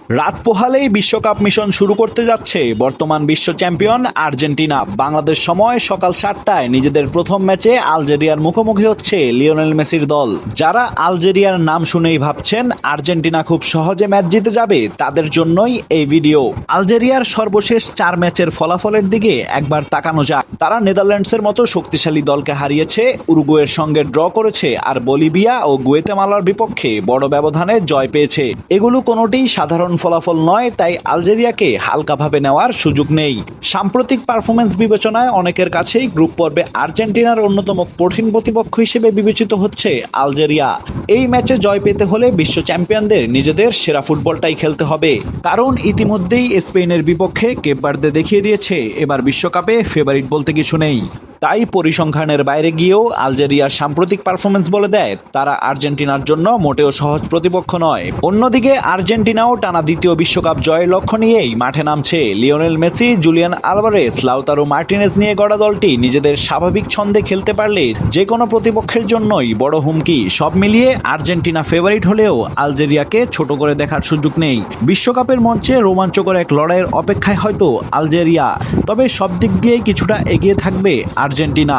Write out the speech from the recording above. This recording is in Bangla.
রাত পোহালেই বিশ্বকাপ মিশন শুরু করতে যাচ্ছে বর্তমান বিশ্ব চ্যাম্পিয়ন আর্জেন্টিনা। বাংলাদেশ সময় সকাল 7টায় নিজেদের প্রথম ম্যাচে আলজেরিয়ার মুখোমুখি হচ্ছে লিওনেল মেসির দল। যারা আলজেরিয়ার নাম শুনেই ভাবছেন আর্জেন্টিনা খুব সহজে ম্যাচ জিতে যাবে, তাদের জন্যই এই ভিডিও। আলজেরিয়ার সর্বশেষ 4 ম্যাচের ফলাফলের দিকে একবার তাকানো যাক। তারা নেদারল্যান্ডসের মতো শক্তিশালী দলকে হারিয়েছে, উরুগুয়ের সঙ্গে ড্র করেছে, আর বলিভিয়া ও গুয়েতেমালার বিপক্ষে বড় ব্যবধানে জয় পেয়েছে। এগুলো কোনোটিই সাধারণ ফলাফল নয়, তাই আলজেরিয়াকে হালকাভাবে নেওয়ার সুযোগ নেই। সাম্প্রতিক পারফরমেন্স বিবেচনায় অনেকের কাছেই গ্রুপ পর্বে আর্জেন্টিনার অন্যতম কঠিন প্রতিপক্ষ হিসেবে বিবেচিত হচ্ছে আলজেরিয়া। এই ম্যাচে জয় পেতে হলে বিশ্ব চ্যাম্পিয়নদের নিজেদের সেরা ফুটবলটাই খেলতে হবে, কারণ ইতিমধ্যেই স্পেনের বিপক্ষে কেপ ভার্দে দেখিয়ে দিয়েছে এবার বিশ্বকাপে ফেভারিট বলতে কিছু নেই। তাই পরিসংখ্যানের বাইরে গিয়েও আলজেরিয়ার সাম্প্রতিক পারফরমেন্স বলে দেয় তারা আর্জেন্টিনার জন্য মোটেও সহজ প্রতিপক্ষ নয়। অন্যদিকে আর্জেন্টিনাও টানা দ্বিতীয় বিশ্বকাপ জয়ের লক্ষ্য নিয়েই মাঠে নামছে। Lionel Messi, Julian Alvarez, Lautaro Martinez নিয়ে গড়া দলটি নিজেদের স্বাভাবিক ছন্দে খেলতে পারলে যে কোনো প্রতিপক্ষের জন্যই বড় হুমকি। সব মিলিয়ে আর্জেন্টিনা ফেভারিট হলেও আলজেরিয়াকে ছোট করে দেখার সুযোগ নেই। বিশ্বকাপের মঞ্চে রোমাঞ্চকর এক লড়াইয়ের অপেক্ষায় হয়তো আলজেরিয়া, তবে সব দিক দিয়েই কিছুটা এগিয়ে থাকবে আর্জেন্টিনা।